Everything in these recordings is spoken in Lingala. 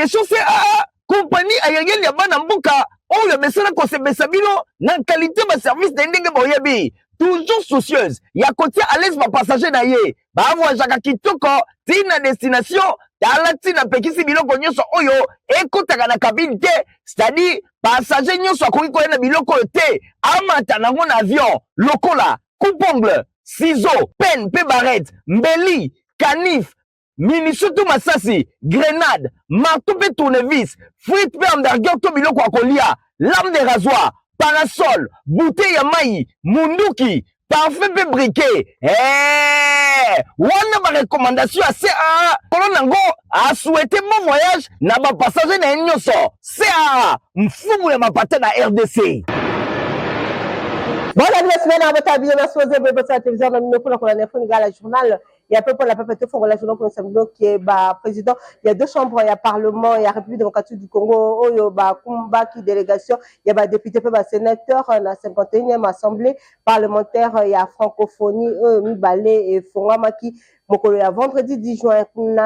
gestion c'est compagnie aérienne ya bana mboka oyo mesana kosepesa bino na qualité ba service de ndenge boyebi toujours soucieuse ya kotia à l'aise ba passager na ye ba voyagaka kitoko tina destination tala tina pekisi biloko nyonso oyo ekotaka na cabine te c'est-à-dire passager nyonso akoki koya na biloko te amata nango na avion lokola coupe-ongle ciseaux pen pe barrette mbeli canif mini surtout masasi grenade marteau pe tournevis frite pe hamburger to biloko akolia lame de rasoir parasol bouteille ya mai munduki parfum pe briquet wana ba recommandation à CA kolon nango a souhaité bon voyage na ba passager na nyonso CA mfumu ya mapata na RDC. Bon, la semaine à votre avis, merci aux élèves de la télévision, pour la journal. Il y a peu pour la PPT, pour la journal, pour le qui est président. Il y a deux chambres, il y a Parlement, il y a République démocratique du Congo, il y a Kumba qui délégation, il y a député, il y a sénateur, la 51e assemblée parlementaire, il y a francophonie, Mibalé et Fongama qui, vendredi 10 juin,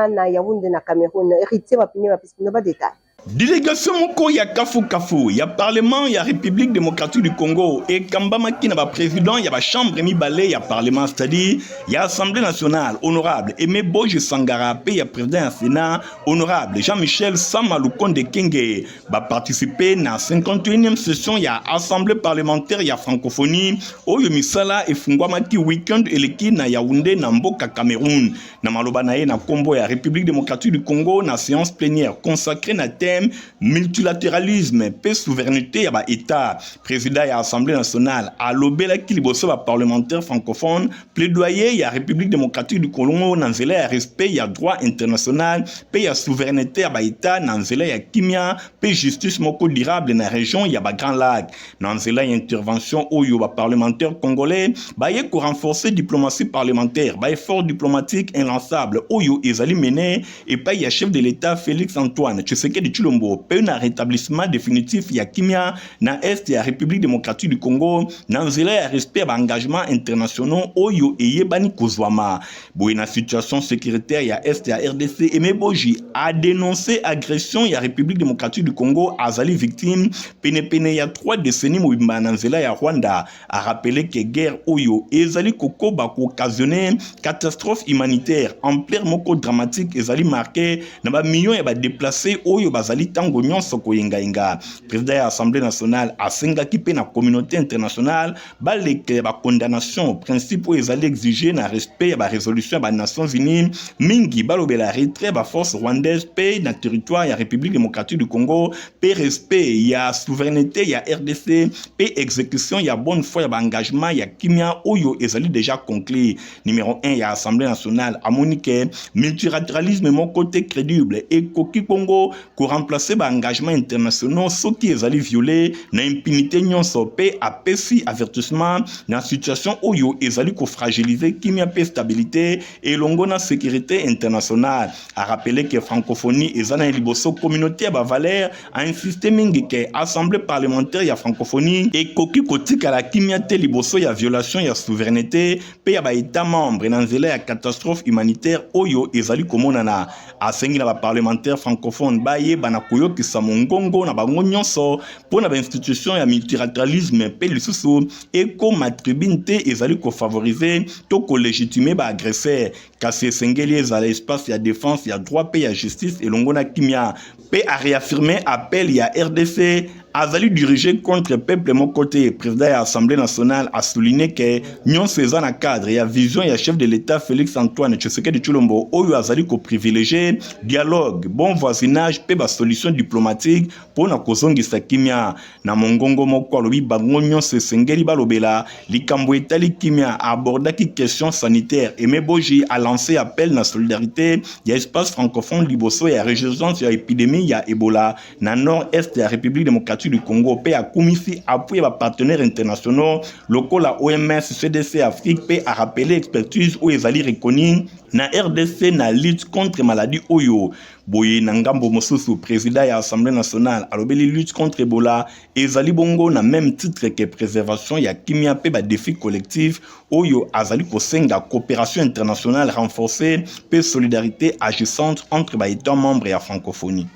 na Yaoundé na Cameroun, héritier, ma pini, ma piscine, pas détail. Délégation moko ya Kafu, ya Parlement, ya République démocratique du Congo et Kambama qui n'a pas président, ya ba chambre mi-balé, ya Parlement, c'est-à-dire ya Assemblée nationale honorable Aimé Boje Sangara, ya président Sénat honorable Jean-Michel Samaloukonde Kenge, ba participer na 51e session ya Assemblée parlementaire ya francophonie, oyo misala et fungwama ki weekend eleki na Yaoundé na mboka Cameroun, na maloba na ye na kombo ya République démocratique du Congo na séance plénière consacrée na thème multilatéralisme pe souveraineté ya ba état président ya Assemblée nationale a lobela ki liboso ba parlementaire francophone plaidoyer ya République démocratique du Congo na nzela ya respect ya droit international pe ya souveraineté ya ba état na nzela ya kimia pe justice moko durable na région ya ba Grand Lac na nzela ya intervention oyo ba parlementaire congolais ba ye ko renforcer diplomatie parlementaire ba effort diplomatique inlassable oyo ezali mené et pa ya chef de l'état Félix Antoine Tshisekedi Tshilombo pe na rétablissement définitif ya kimia na est ya République démocratique du Congo na nzela ya respect ba engagement internationaux oyo eyebani kozwama boye na situation sécuritaire ya est ya RDC Aimé Boji a dénoncé agression ya République démocratique du Congo azali victime pene ya 3 décennies mobimba na nzela ya Rwanda a rappelé que guerre oyo ezali kokoba ko occasionner catastrophe humanitaire ampleur moko dramatique ezali marqué na ba millions ya ba déplacés oyo bazali tango nyonso koyenga président ya Assemblée nationale asengaki pe na communauté internationale baleke ba condamnation principe ezali exiger na respect ya ba résolution ya ba Nations Unies mingi balobela retrait ba force rwandaise pe na territoire ya République démocratique du Congo pe respect ya souveraineté ya RDC pe exécution ya bonne foi ya ba engagement ya kimia oyo ezali déjà conclu. Numéro 1 ya Assemblée nationale amonike multilatéralisme mon côté crédible et koki Congo ko remplacer ba engagement internationaux soki ezali violé na impunité nyonso pe apesi avertissement na situation oyo ezali ko fragiliser kimia pe stabilité et longo na sécurité internationale a rappelé que francophonie ezana liboso communauté ba valeur a insisté mingi que assemblée parlementaire ya francophonie et koki kotika la kimia te liboso ya violation ya souveraineté pe ya ba état membre na nzela ya catastrophe humanitaire oyo ezali komonana asengi na ba parlementaire francophone baye bana koyokisa mongongo na bango nyonso pona ba institution ya multilatéralisme pe lisusu eko matribune te ezali ko favoriser to ko légitimer ba agresseur kasi esengeli ezala espace ya défense ya droit pe ya justice elongo na kimia pe a réaffirmer appel ya RDC azali dirigé contre peuple mon côté président de l'Assemblée nationale a souligné que nyon seza na cadre ya vision ya chef de l'État Félix Antoine Tshisekedi Tshilombo oyo azali ko privilégier dialogue bon voisinage pe ba solution diplomatique pour na kozongisa kimia na mongongo moko alobi bango nyon sengeli balobela likambo etali kimia abordaki question sanitaire Aimé Boji a lancé appel na solidarité ya espace francophone liboso ya résurgence ya épidémie ya Ebola na nord-est ya République démocratique du Congo pe a commissi appuyé par partenaires internationaux locaux la OMS CDC Afrique pe a rappelé expertise où ezali reconnu na RDC na lutte contre maladie oyo boye na ngambo mosusu président ya Assemblée nationale alobeli lutte contre Ebola ezali bongo na même titre que préservation ya kimia pe ba défi collectif oyo azali kosenga coopération internationale renforcée pe solidarité agissante entre ba états membres ya francophonie.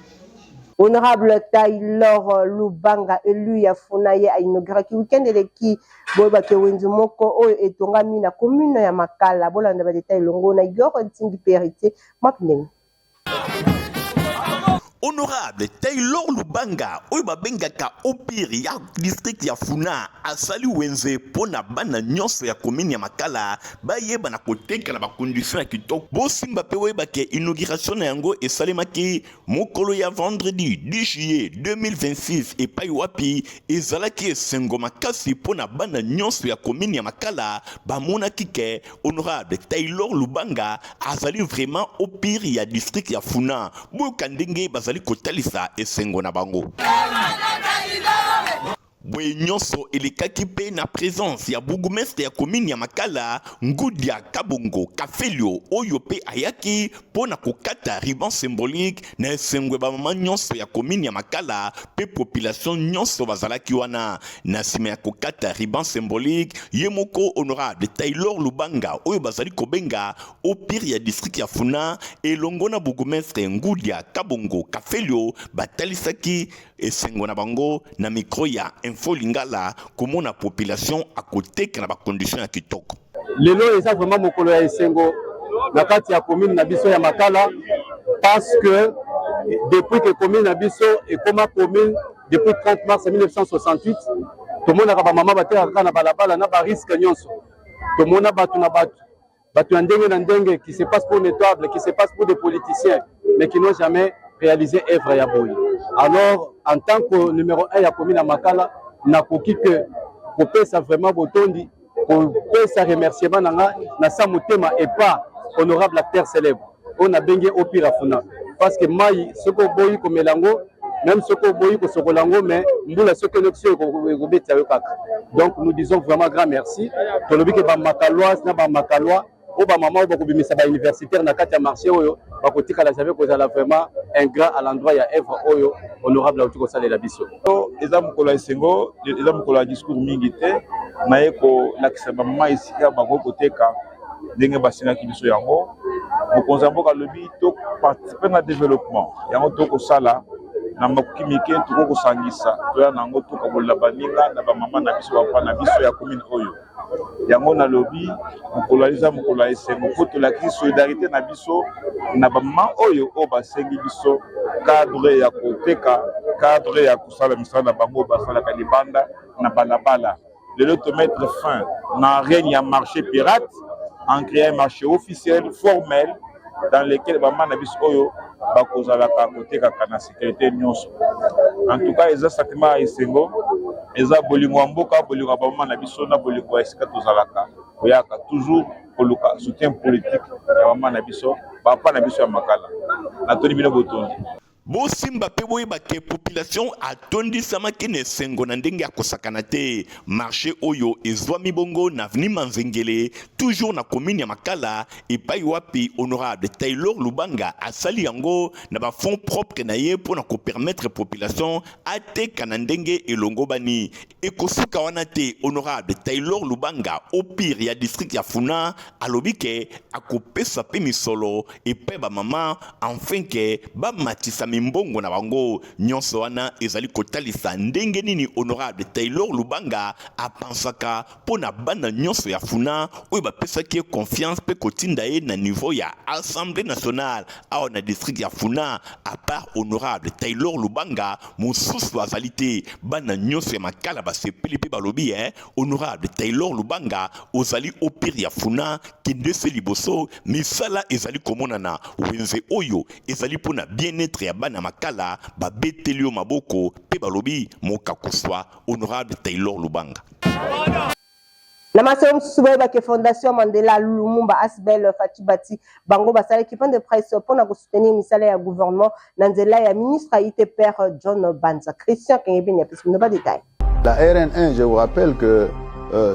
Honorable Taylor Lubanga élu ya Funaye a inauguré ki week-end eleki boyeba ke wenzu moko oyo etongami na commune ya Makala bolanda ba détail longo na Igor Ntingi Perité mapneng. Honorable Taylor Lubanga oyo babengaka opiri ya district ya Funa asali wenze pona bana nyonso ya commune ya Makala bayeba na koteka na bakondition ya kitoko bosimba pe oyeba ke inauguration na yango esalemaki mokolo ya vendredi 10 juillet 2026 epai wapi ezalaki esengo makasi pona bana nyonso ya commune ya Makala bamonaki ke honorable Taylor Lubanga azali vraiment opiri ya district ya Funa boyoka ndenge bazali kotalisa esengo na bango. Boye nyonso elekaki pe na présence ya bourgmestre ya commune ya Makala Ngudia Kabongo Kafelio oyo pe ayaki pona kokata ruban symbolique na esengwe ba mama nyonso ya commune ya Makala pe population nyonso bazalaki wana na sima ya kokata ruban symbolique yemoko honorable Taylor Lubanga oyo bazali kobenga au pire ya district ya Funa elongo na bourgmestre Ngudia Kabongo Kafelio batalisaki esengo na bango na micro ya Info Lingala komona population à côté na ba condition ya kitoko. Lelo eza vraiment mokolo ya esengo na kati ya commune na biso ya Makala parce que depuis que commune na biso et comme commune depuis 30 mars 1968 tout monde a ba mama bateka na balabala na ba risque nyonso tout monde a batu na batu batu ndenge na ndenge qui se passe pour nettoyable qui se passe pour des politiciens mais qui n'ont jamais réalisé œuvre ya boy. Alors en tant que numéro 1 ya commune à Makala na koki que pour ça vraiment botondi pour ça remerciement na sa motema et pas honorable acteur célèbre on a bengi au pire Funa parce que mai soko boyi ko melango même soko boyi ko sokolango mais mbula soko élection ko beta yo kaka. Donc nous disons vraiment grand merci to lobi ke ba Makalois na ba Makalois o ba mama ba ko bimisa ba universitaire na kati ya marché oyo ba ko tika la savait ko za vraiment un grand à l'endroit ya Eve oyo honorable auto ko salela biso eza mokolo esengo eza mokolo discours mingi te naye ko lakisa ba mama isika ba ko koteka ndenge basingaki biso yango mokonzi ya mboka lobi to participer na développement yango to kosala na makoki mike to kosangisa toya nango to kabola baninga na ba mama na biso bapa na biso ya commune oyo yango na lobi mokolo eza mokolo esengo po tolakisi solidarité na biso na ba mama oyo o basengi biso cadre ya koteka cadre ya kusala misala na bango basalaka libanda na balabala lelo to mettre fin na règne ya marché pirate en créant un marché officiel formel dans lequel ba mama na biso oyo bakozalaka koteka na sécurité nyonso. En tout cas eza sacrement esengo eza bolingo mboka bolingo ba mama na biso na bolingo esika tozalaka oyaka toujours koluka soutien politique ya mama na biso papa na biso ya Makala na toni bino botondi bosimba pe boyeba ke population atondisamaki na esengo na ndenge ya kosakana te marché oyo ezwami bongo na avenue Manzengele toujours na commune ya Makala epai wapi honorable Taylor Lubanga asali yango na ba fonds propre na ye mpona kopermettre population ateka na ndenge elongo bani ekosuka wana te honorable Taylor Lubanga au pire ya district ya Funa alobi ke akopesa pe misolo epai ba mama enfin ke ba matisa mbongo na bango nyonso wana ezali kotalisa ndenge nini honorable Taylor Lubanga apansaka pona bana nyonso ya Funa oyo bapesaki confiance pe kotinda ye na niveau ya Assemblée nationale awa na district ya Funa à part honorable Taylor Lubanga mosusu azali te bana nyonso ya Makala basepeli pe balobi honorable Taylor Lubanga ozali au pire ya Funa kindese liboso misala ezali komonana wenze oyo ezali pona bien-être ya na Makala babetelio maboko pe balobi moka kuswa honorable Taylor Lubanga na masomo subayeba ke fondation Mandela Lumumba Asbel Fatibati bango basala ki de presse pour na soutenir misala ya gouvernement na nzela ya ministre IT Père John Banza Christian Kengebi n'y a plus de détails. La RN1 je vous rappelle que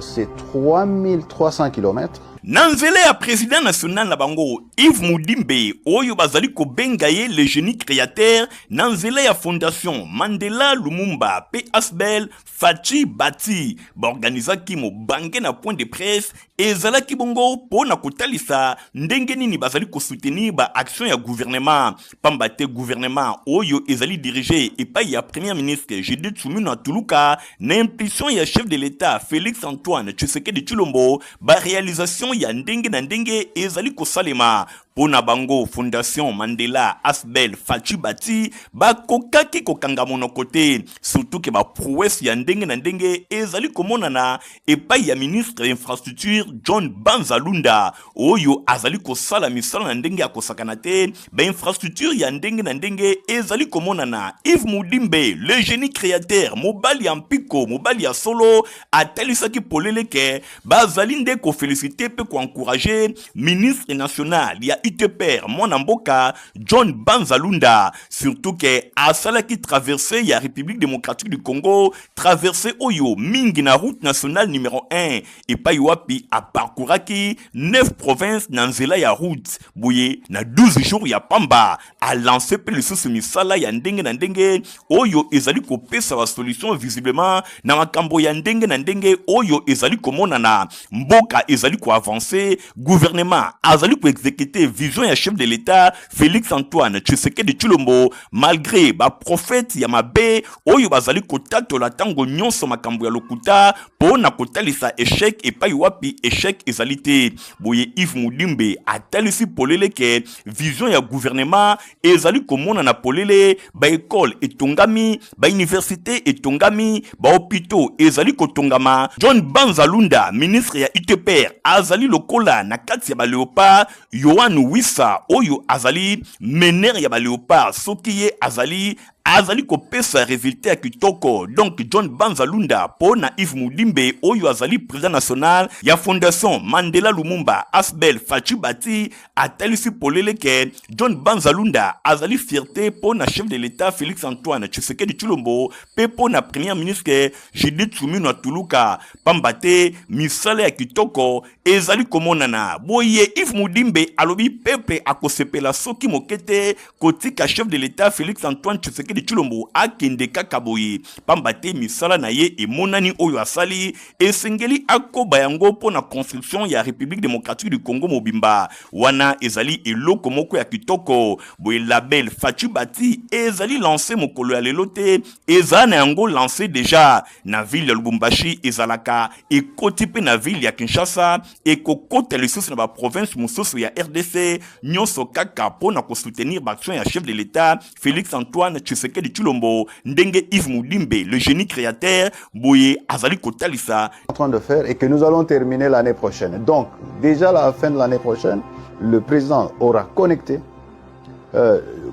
c'est 3300 km. Nanzele ya président national na bango Yves Mudimbe oyo bazali ko bengaye le génie créateur na nzela ya fondation Mandela Lumumba pe Asbel Fachi Bati baorganizaki mo bange na point de presse ezalaki bongo pona kotalisa ndenge nini bazali ko soutenir ba action ya gouvernement pamba te gouvernement oyo ezali dirigé epai ya premier ministre Judith Suminwa Tuluka na impulsion ya chef de l'état Félix Antoine Tshisekedi Tshilombo ba réalisation ya ndenge na ndenge ezali ko salema pona bango fondation Mandela Asbel Fachi Bati bakokaki kokanga monoko te surtout ke ba prouesse ya ndenge na ndenge ezali komonana epai ya ministre infrastructure John Banzalunda oyo azali kosala misala na ndenge ya kosakana te ba infrastructure ya ndenge na ndenge ezali komonana. Yves Mudimbe le génie créateur mobali ya mpiko mobali ya solo atalisaki polele ke bazali nde ko féliciter pe ko encourager ministre national ya UTPR mwana mboka John Banzalunda surtout ke asalaki traversée ya République démocratique du Congo traversée oyo mingi na route nationale numéro 1 epai wapi a parcouraki 9 provinces na nzela ya route boye na 12 jours ya pamba a lancé pe lisusu misala ya ndenge na ndenge oyo ezali kopesa ba solution visiblement na makambo ya ndenge na ndenge oyo ezali komonana mboka ezali ko avancer gouvernement azali ko exécuter vision ya chef de l'état Félix Antoine Tshisekedi Tshilombo malgré ba prophète ya mabe oyo bazali kotatola tango nyonso makambo ya lokuta pona kotalisa échec epai wapi échec ezalité boye Yves Mudimbe atalisi polele ke vision ya gouvernement ezali komona na polele ba école etongami ba université etongami ba hôpitaux ezali kotongama. John Banzalunda ministre ya UTPR azali lokola na kati ya ba Léopard Yohan Wissa oyo azali mener ya ba Léopard soki ye azali kopesa résultat ya kitoko. Donc John Banzalunda pona Yves Mudimbe oyo azali président national ya fondation Mandela Lumumba Asbel Fachi Bati atalisi polele ke John Banzalunda azali fierté pona chef de l'état Félix Antoine Tshisekedi Tshilombo pe pona premier ministre Judith Suminwa Tuluka pambate misala ya kitoko ezali komonana. Boye Yves Mudimbe alobi peuple akosepela soki mokete kotika chef de l'état Félix Antoine Tshisekedi Tshilombo akende kaka boye pambate misala na ye emonani oyo asali esengeli akoba yango pona construction ya République démocratique du Congo mobimba wana ezali eloko moko ya kitoko boye label Fachi Bati ezali lancé mokolo ya lelo te ezala na yango lancé déjà na ville ya Lubumbashi ezalaka ekoti pe na ville ya Kinshasa ekokota lisusu na ba province mosusu ya RDC nyonso kaka pona ko soutenir l'action ya chef de l'état Félix Antoine Tshisekedi Tshilombo ndenge Yves Mudimbe le génie créateur boye azali kotalisa en train de faire et que nous allons terminer l'année prochaine. Donc, déjà à la fin de l'année prochaine, le président aura connecté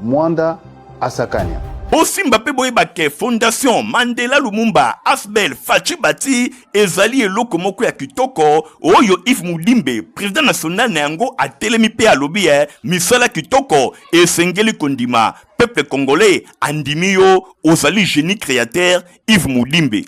Mwanda à Sakania. Osimba pe boyeba ke fondation Mandela Lumumba Asbel Fachi Bati ezali eloko moko ya kitoko oyo Yves Mudimbe président national na yango atelemi pe alobi misala kitoko esengeli kondima peuple congolais andimi yo ozali génie créateur Yves Mudimbe.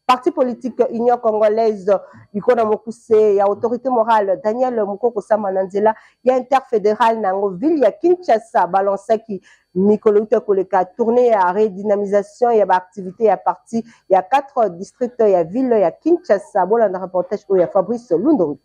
Parti politique Union Congolaise, Ikona Mokuse, ya autorité morale, Daniel Mukoko Samananzela, ya interfédéral Nango Ville, ya Kinshasa, Balansaki, Mikoloute Koleka, tournée à redynamisation, ya activité, ya parti, ya 4 districts, ya ville, ya Kinshasa, bon, un reportage, ya Fabrice Lundong.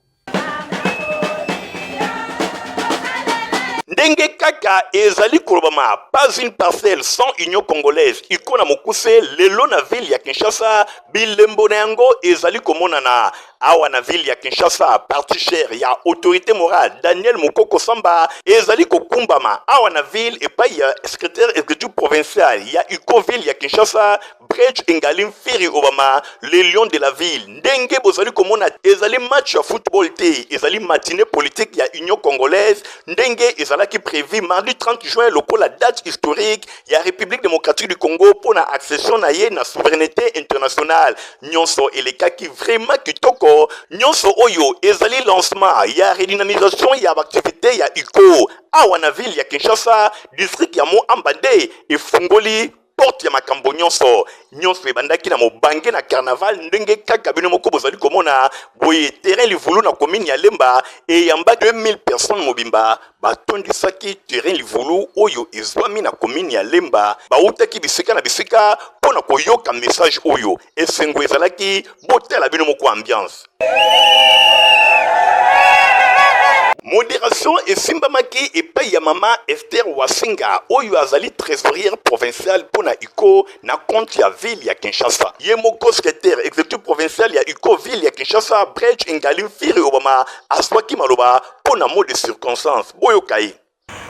Ndenge kaka ezali kolobama pas une parcelle sans union congolaise ikona mokuse lelo na ville ya Kinshasa bilembo na yango ezali komonana awa na ville ya Kinshasa parti cher ya autorité morale Daniel Mukoko Samba ezali kokumbama awa na ville epai ya secrétaire exécutif provincial ya Uko ville ya Kinshasa Bridge Engalim Firi Obama les lions de la ville ndenge bozali komona ezali match ya football te ezali matinée politique ya union congolaise ndenge ezali qui prévu mardi 30 juin lokola date historique ya République démocratique du Congo pour la accession na ye na souveraineté internationale nyonso elekaki vraiment kitoko nyonso oyo ezali lancement ya redynamisation ya activité ya Iko awa na ville ya Kinshasa district ya Mo Ambande efungoli porte ya makambo nyonso ebandaki na mobange na carnaval ndenge kaka bino moko bozali komona boye terrain livulu na commune ya Lemba eyamba 2000 personnes mobimba batondisaki terrain livulu oyo ezwami na commune ya Lemba bautaki bisika na bisika pona koyoka message oyo esengo ezalaki botela bino moko ambiance. Modération et Simbamaki et Paya Mama Esther Wasinga, Oyo Azali trésorière provinciale pour na UCO na compte ya ville ya Kinshasa. Yemoko secrétaire exécutif provincial ya UCO ville ya Kinshasa, Bredge Ngalim Firi Obama, Aswaki Maloba, pour na mot de circonstance. Boyo Kai.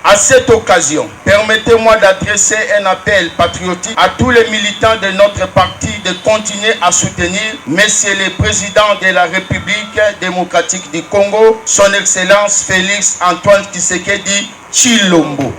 À cette occasion, permettez-moi d'adresser un appel patriotique à tous les militants de notre parti de continuer à soutenir Monsieur le Président de la République démocratique du Congo, Son Excellence Félix Antoine Tshisekedi Tshilombo.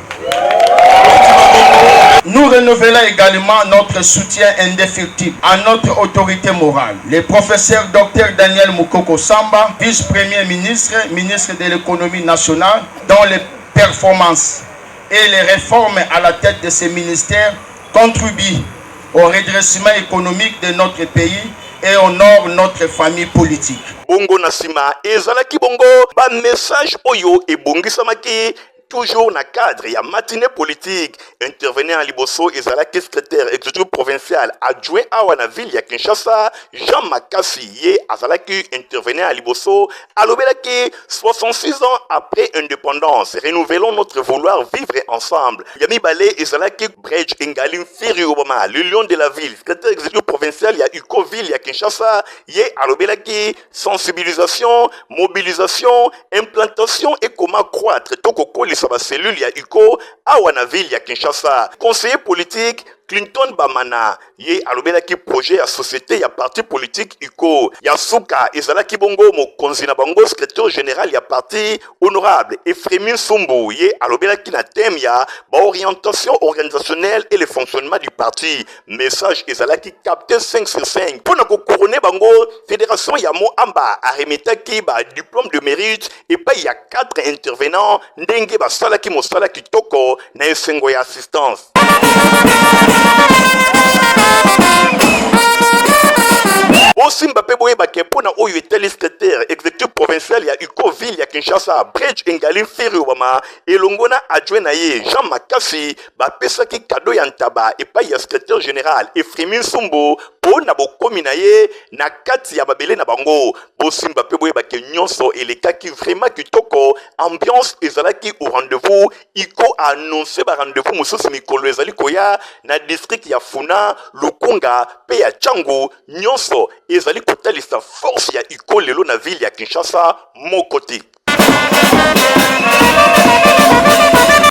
Nous renouvelons également notre soutien indéfectible à notre autorité morale, le professeur Dr Daniel Mukoko Samba, vice-premier ministre, ministre de l'économie nationale, dont les performances et les réformes à la tête de ces ministères contribuent au redressement économique de notre pays et honorent notre famille politique. Bongo Nasima, ezalaki bongo, ba message oyo e bongisamaki toujours na cadre ya matinée politique. Intervenir en Liboso ezalaki secrétaire exécutif provincial adjoint awa na ville ya Kinshasa, Jean Makasi ye azalaki intervenir en Liboso, alobelaki 66 ans après indépendance, renouvelons notre vouloir vivre ensemble. Yami Balé ezalaki Bredge Ngalim Firi Obama, le lion de la ville, secrétaire exécutif provincial ya UCO ville ya Kinshasa, ye alobelaki sensibilisation, mobilisation, implantation et comment croître tokoko ba cellule ya UCO awa na ville ya Kinshasa. Conseiller politique Clinton Bamana ye alobelaki projet ya société ya parti politique UCO. Ya Suka ezalaki bongo mokonzi na bango secrétaire général ya parti honorable Ephraim Sumbu ye alobelaki na thème ya ba orientation organisationnelle et le fonctionnement du parti. Message ezalaki capté 5 sur 5 pour na ko couronner bango fédération ya Moamba aremetaki ba diplôme de mérite et pas il y a 4 intervenants ndenge ba salaki mosala kitoko na esengo ya assistance. Osimba pe boye bake pona oyo eteli secrétaire exécutif provincial ya UCO ville ya Kinshasa, Bredge Ngalim Firi Obama elongona adjoint na ye Jean Makasi bapesaki cadeau ya ntaba epai ya secrétaire général Ephraim Sumbu pona bokomi na ye na kati ya babele na bango. Osimba pe boye bake nyonso elekaki vraiment kitoko, ambiance ezalaki au rendez-vous. UCO a annoncé ba rendez-vous mosusu mikolo ezali koya na district ya Funa, Lukunga pe ya Changu nyonso ezali kotalisa force ya UCO lelo na ville ya Kinshasa mokoti.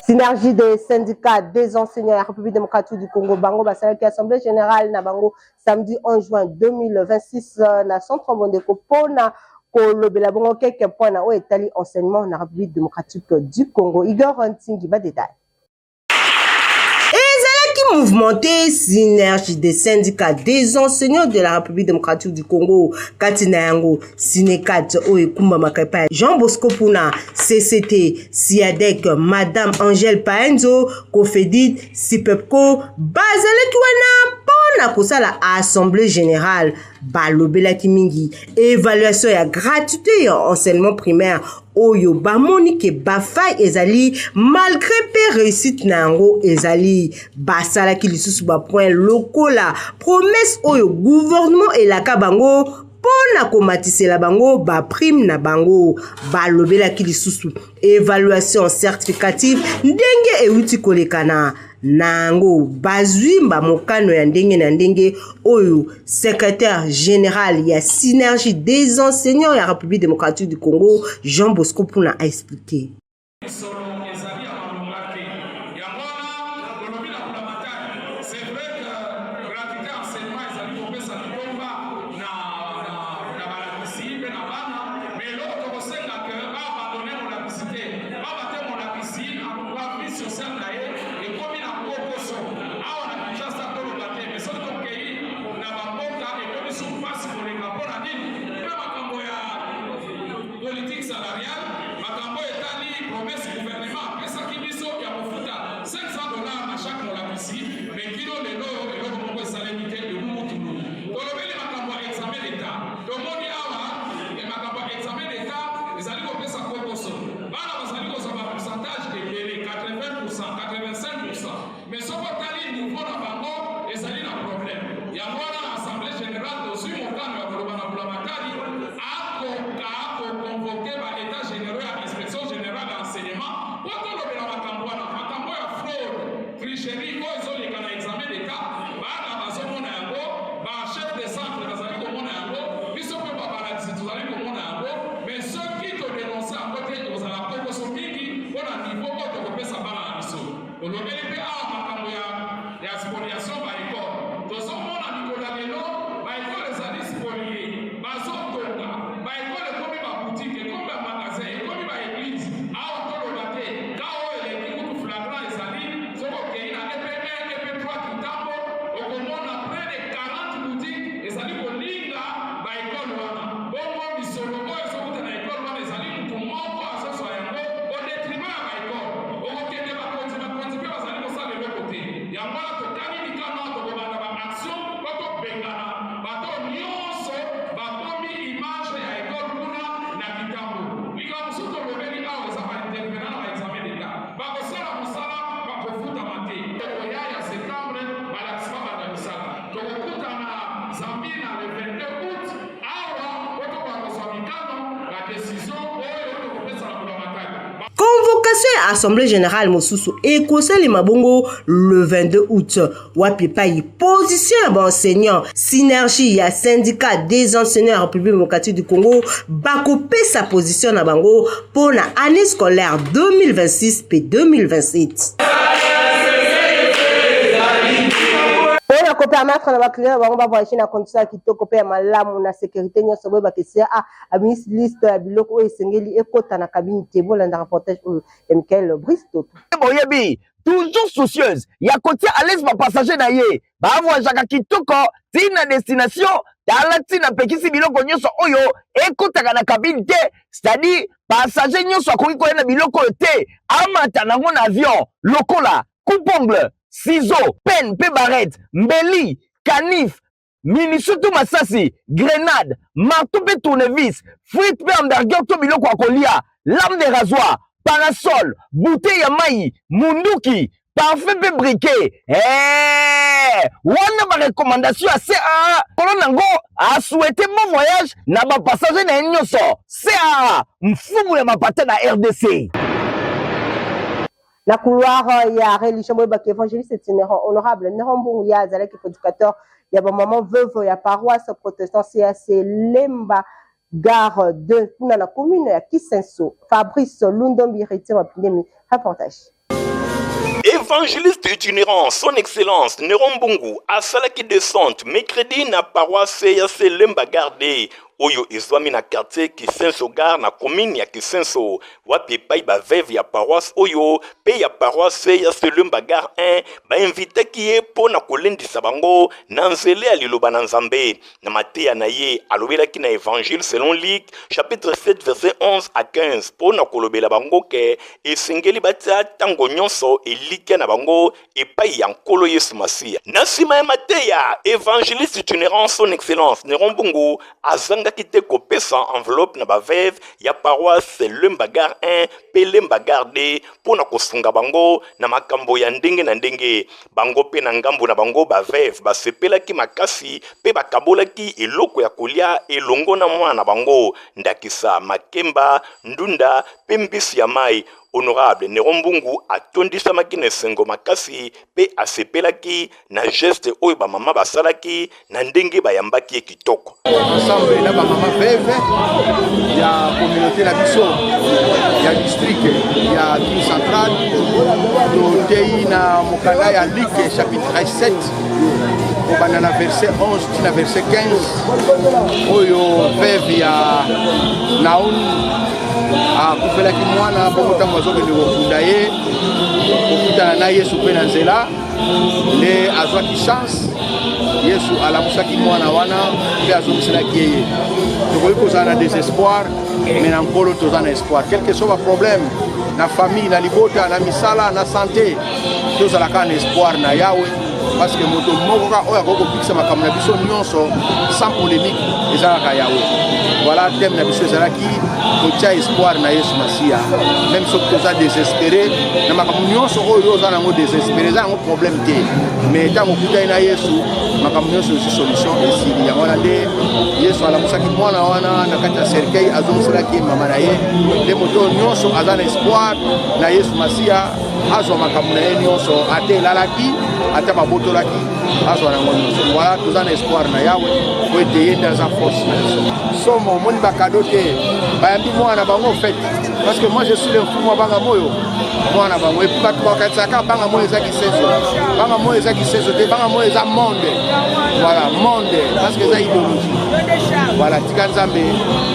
Synergie des syndicats des enseignants de la République démocratique du Congo, Bango Basalaki, Assemblée générale na Bango, samedi 11 juin 2026, na centre Mondeko, Pona, Kolobela Bongo, quelques points na Oetali, enseignement na République démocratique du Congo. Igor Hunting, va détail. Mouvementé synergie des syndicats des enseignants de la République démocratique du Congo, Katina Yango, Sinekat, Oekumba Makaipa, Jean Bosco Puna, CCT, Siadek, Madame Angèle Paenzo, Kofedit, Sipepko, Bazalek Wana, Pona Kosala, Assemblée générale, Balobela Kimingi, évaluation et gratuité en enseignement primaire. Oyo bamoni ke bafay ezali malgré pe réussite nango ezali basala ki lisusu ba point lokola promesse oyo gouvernement elaka bango pona komatisela bango ba prime na bango balobela ki lisusu évaluation certificative ndenge euti kolekana nango bazwimba mokano ya ndenge na ndenge oyo secrétaire général ya synergie des enseignants ya République démocratique du Congo Jean Bosco Puna a expliqué. Politique salariale, ma campagne est allée, promesse gouvernement. Assemblée générale Mosusu et Koseli Mabongo le 22 août. Wapipa y position enseignant synergie ya syndicat des enseignants en République démocratique du Congo bakopé sa position na bango pour la année scolaire 2026 et 2027. Pour ko permettre na baklia bango ba voyager na condition kitoko pe malamu na sécurité nyoso boye bakesia a ministre liste ya biloko esengeli ekota na cabine tebola na reportage Michael Bristo. Boyebi toujours soucieuse ya kotia à l'aise ba passager na ye ba voyager kitoko tina destination talati na pekisi biloko nyoso oyo ekotaka na cabine te, c'est-à-dire passager nyoso akoki koya na biloko te amata nango na avion lokola coupe-ongle, ciseaux, pen, pe barrette, mbeli, canif, minisutu masasi, grenade, marteau pe tournevis, frite pe hamburger to biloko akolia, lame de rasoir, parasol, bouteille ya mai, munduki, parfum pe briquet. Wana ba recommandation à CA. Kolon nango a souhaité bon voyage na ba passager na nyoso. CA mfumu ya mapata na RDC. La couloir ya religion boy bak évangéliste itinérant honorable Nerombo ya zalaki prédicateur ya ba maman veuve ya paroisse protestant CAC Lemba gare de na la commune ya Kisenso. Fabrice Lundombi retire epidémie reportage. Évangéliste itinérant, son excellence Nerombungu a salaki descente mercredi na paroisse CAC Lemba gardé oyo ezwami na quartier Kisenso gar na commune ya Kisenso wapi epai baveve ya paroisse oyo pe ya paroisse ya Lemba gar 1 bainvitaki ye mpo na kolendisa bango na nzela ya liloba na Nzambe na mateya na ye alobelaki na évangile selon Luc chapitre 7 verset 11 à 15 mpo na kolobela bango ke esengeli batia ntango nyonso elike na bango epai ya nkolo Yesu Masiya. Na nsima ya mateya évangéliste itinérant son excellence Nerombungu azanga kite kopesa enveloppe na baveve ya paroisse Lemba gar 1 pe Lemba gar 2 pona kosunga bango na makambo ya ndenge na ndenge bango pe na ngambo na bango baveve basepelaki makasi pe bakabolaki eloko ya kolia elongo na mwana bango ndakisa makemba ndunda pe mbisi ya mai. Honorable Nerombungu atondisamaki na esengo makasi pe asepelaki na geste oyo bamama basalaki na ndenge bayambaki ye kitoko. Ensemble na bamama veve ya communauté na biso ya district ya Kivu Central totei na mokanda ya Luc chapitre 7 kobanda na verset 11 tina verset 15 oyo veve ya Naun akufela ki mwana bongo ntango azokende kokunda ye kokutana na Yesu mpe na nzela nde azwaki chance Yesu alamusaki mwana wana mpe azomiselaki yeye. Tokoki kozala na désespoir me na nkolo toza na espoir quel que soit baproblème na famille na libota na misala na santé tozalaka na espoir na Yawe parce que moto moko ka oyo akokopikisa makambo na biso nyonso sans polémique ezalaka yawe. Voilà thème na biso ezalaki kotia espoir na Yesu Masiya, même soki toza désespéré na makambo nyonso oyo oza nango désespéré eza nango problème te, mais ntango okutani na Yesu makambo nyonso ezi solution esili. Yango wana nde Yesu alamusaki mwana wana na kati ya cercueil azomiselaki ye mama na ye, nde moto nyonso aza na espoir na Yesu Masiya azwa makambo na ye nyonso, ate elalaki ata babotolaki azwa nango nyonso. Voilà toza na espoir na yawe po ete ye nde aza force na biso. Somo omoni bakado te bayambi mwana bango fete, parce que moi je suis le fou banga moyo mwana bango epuis bato bakatisaka banga moyo ezaki sezo, banga moyo ezaki sezo te, banga moyo eza monde. Voilà monde parce que eza idéologie. Voilà tika nzambe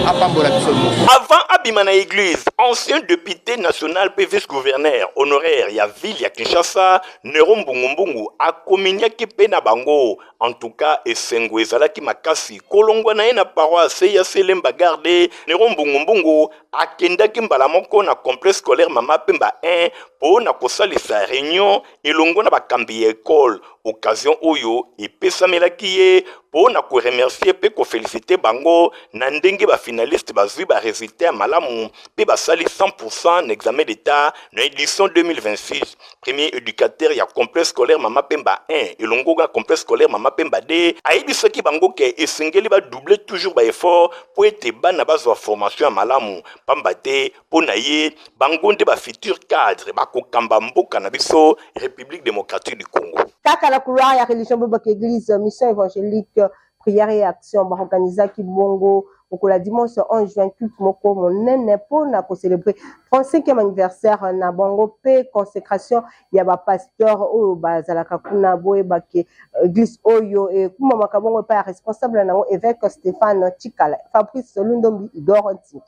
apambola biso nyonso. Avant abima na église, ancien député national pe vice-gouverneur honoraire ya ville ya Kinshasa Nero Mbungu akominiaki pe na bango. En tout cas esengo ezalaki makasi kolongwa na ye na paroisse ya Selemba Garde. Nero Mbungu akendaki mbala moko na complexe scolaire Mama Pemba 1 po na kosalisa réunion elongo na bakambi ya école. Occasion oyo epesamelaki ye po na ko remercier pe ko féliciter bango na ndenge ba finaliste bazwi ba résultat malamu pe basali 100% na examen d'état na édition 2026. Premier éducateur ya complexe scolaire Mama Pemba 1 elongo ga complexe scolaire Mama Pemba 2 ayebisaki bango ke esengeli ba doubler toujours ba effort po ete bana bazwa formation ya malamu pamba te po na ye bango nde ba futur cadre ba kokamba mboka na biso République démocratique du Congo. Kaka la couloir ya religion bobak église mission évangélique prière et action ba organiser ki bongo pour la dimanche 11 juin culte moko monene pour na ko célébrer 35e anniversaire na bongo pe consécration ya ba pasteur oyo bazalaka kuna boye bake église oyo e kuma makabongo pa responsable na évêque Stéphane Chikala Fabrice Lundombi Igor Ntiki.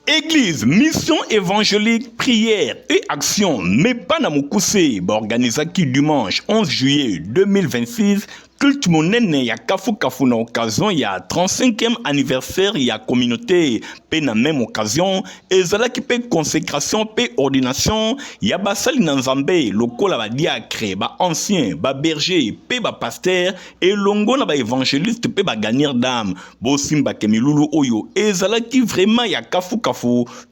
Église, mission évangélique, prière et action, mais pas na mukuse, organisé qui dimanche 11 juillet 2026, culte monene ya kafu na occasion ya 35e anniversaire ya communauté, pe na même occasion, ezala ki pe consécration pe ordination, ya basali na nzambe, lokola ba diacre, ba ancien, ba berger, pe ba pasteur, et longo na ba évangéliste pe ba gagneur d'âme, bo simba ke milulu oyo, ezala ki vraiment ya kafu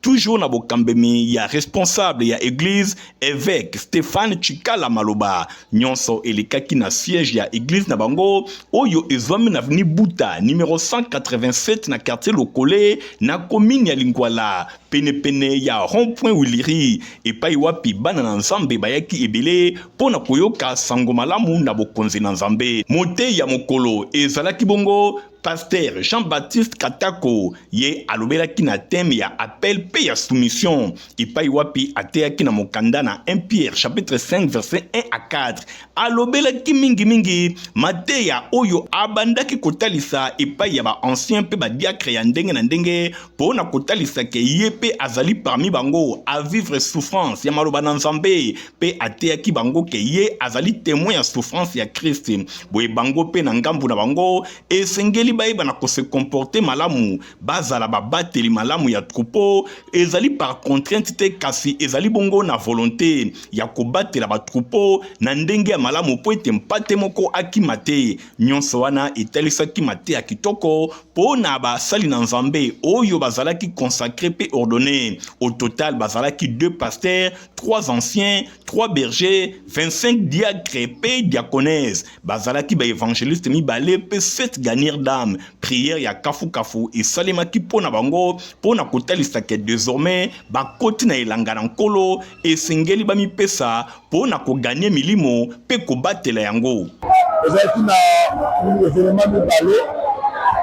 toujours na bokambemi ya responsable ya église évêque Stéphane Chikala Maloba nyonso elikaki na siège ya église na bango oyo ezwami na avenue Buta numéro 187 na quartier Lokole na commune ya Lingwala pene ya rond-point Wiliri epai wapi bana na nzambe bayaki ebele pona koyoka sango malamu na bokonzi na nzambe mote ya mokolo ezalaki bongo Pasteur Jean-Baptiste Katako ye alobelaki na thème ya appel pe ya soumission epai wapi ateyaki na mokanda na 1 Pierre chapitre 5 verset 1 à 4 alobelaki mingi mateya oyo abandaki kotalisa epai ya ba ancien pe ba diacre ya ndenge na ndenge pona kotalisa ke ye pe azali parmi bango a vivre souffrance ya maloba na nzambe pe ateyaki bango ke ye azali témoin ya souffrance ya Christ boye bango pe na ngambu na bango esengeli bayeba na ko se comporter malamu bazala babateli malamu ya troupeau ezali par contrainte te kasi ezali bongo na volonté ya kobatela ba troupeau na ndenge ya malamu po ete mpate moko akimate nyonso wana etalisaki mate ya kitoko po na basali na nzambe oyo bazalaki consacré pe ordonné au total bazalaki 2 pasteurs 3 anciens 3 bergers 25 diacres pe diaconesses bazalaki ba évangéliste mibale pe 7 gagneurs d'âme prière ya kafu et salemaki pona bango pona kotalisa ke désormais bakoti na elanga na nkolo esengeli bami pesa pona ko gagner milimo pe ko batela yango ezalaki na événement mibale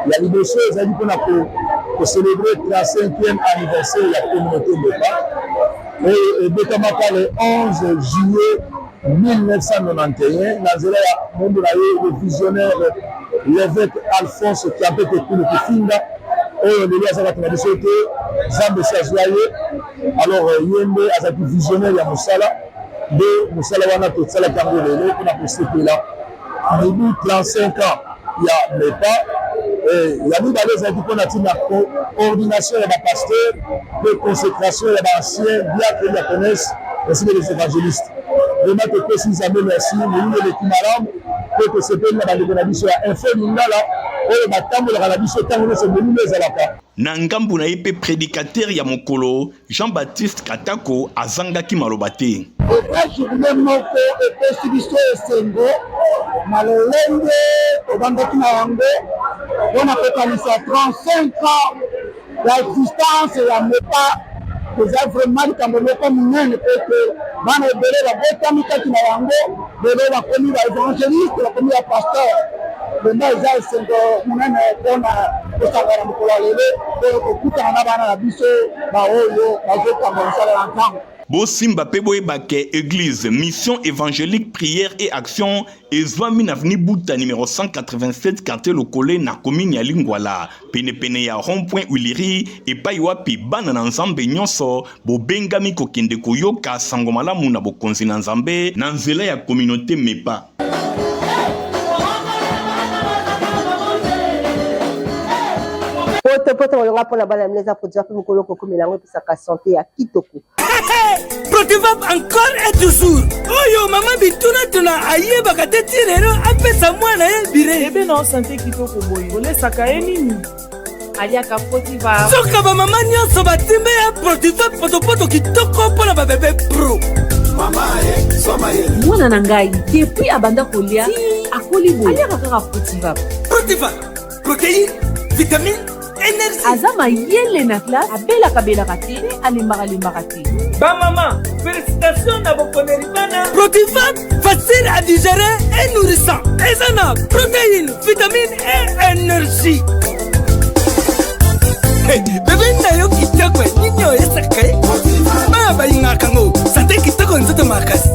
ya liboso ezalaki pona ko célébrer 35e anniversaire ya communauté Mbepa et betamaka le 11 juillet 1991 na nzela ya mundu na ye le visionnaire l'évêque Alphonse Kiampete Kulu Kifinda oyo lelo azalaki na biso te Zambe Sazoye alors yembe azalaki visionnaire ya mosala nde mosala wana tosalaki yango lelo mpona kosepela mibu 35 ans ya Mbepa ya mibale ezalaki mpona ntina ordination ya bapasteur mpe consécration ya baancien diacre diaconesse ainsi que les évangélistes vraiment topesi nzambe merci moyinde eleki malamu mpe tosepeli na bandeko na biso ya info lingala oyo batambolaka na biso ntango nyonso molimo ezalaka. Na ngambu na ye mpe prédicateur ya mokolo Jean-Baptiste Katako azangaki maloba te. Eka journée moko epesi biso esengo na lolenge tobandaki na yango mpona kokanisa 35 ans ya existence ya mepa eza vraiment likambo moko monene mpe te bana ebele babotami kati na yango lelo bakomi baévangéliste bakomi ya pasteur vraiment eza esengo monene mpona kosangana mokolo ya lelo oyo kokutana na bana na biso baoyo bazokanga mosala ya ntango. Bosimba pe boyebake église mission évangélique prière et action ezwami na avenue Buta numéro 187 quartier Lokole na commune ya Lingwala pene ya rond-point Uliri epai wapi bana na nzambe nyonso bobengami kokende koyoka sango malamu na bokonzi na nzambe na nzela ya communauté mepa. Poto olonga pona bana mleza produire pe mukolo ko komelango pisaka santé ya kitoko. Protivap encore et toujours. Oyo mama bituna tuna ayeba kateti lero apesa mwana ye bire. Ebe na santé kitoko boy. Olesaka ye nini? Aliaka Protivap. Soka ba mama nyonso batimbe ya Protivap poto kitoko pona ba bébé pro. Mama ye, soma ye. Mwana na ngai depuis abanda kolia akoli boy. Aliaka kaka Protivap. Protivap. Protéine, vitamine, énergie. Azama yele na classe abela kate alimbaka te. Ba maman, félicitations na bokoneri bana. Protivap, facile à digérer et nourrissant. Ezana, protéines, vitamines et énergie. Hey, bébé na yo kitoko ninyo esaka. Baba ingakango, santé kitoko nzoto makasi.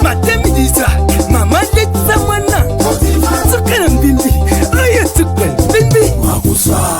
Matemi disa, mama tetsa mwana. Sukana mbimbi, oye sukana mbimbi.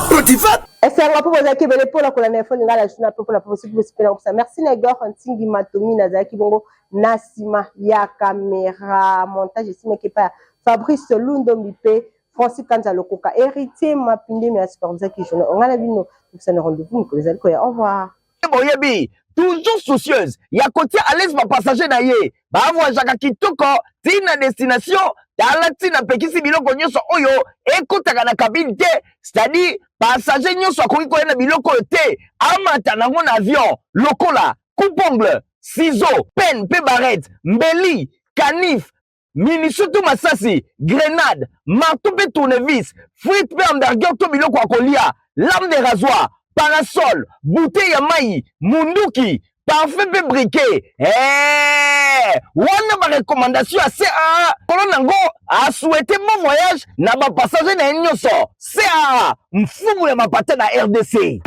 Protivap. Esenga po bozaki bele pona kola na phone ngala juna po la possible spela ko ça. Merci Negor Ntingi Matomi nazaki bongo nasima ya caméra montage simeke pa Fabrice Lundo Mipe Francis Kanza Lokoka héritier mapinde mais supervisaki journée on a bino ça ne rendez-vous que les alco au revoir. Boyebi toujours soucieuse ya côté à l'aise ma passager na ye ba avo jaka kitoko tina destination tala tina pekisi biloko nyonso oyo ekotaka na cabine te c'est-à-dire passager nyonso akoki koyena biloko te amata nango na avion lokola coupe-ongle ciseaux pen pe barrette mbeli canif mini surtout masasi grenade marteau pe tournevis frite pe hamburger to biloko akolia lame de rasoir parasol, bouteille ya mai, munduki, parfum pe briquet. Wana ba recommandation à CA. Kolonango a souhaité bon voyage na ba passager na nyoso. CA, mfumu ya mapate na RDC.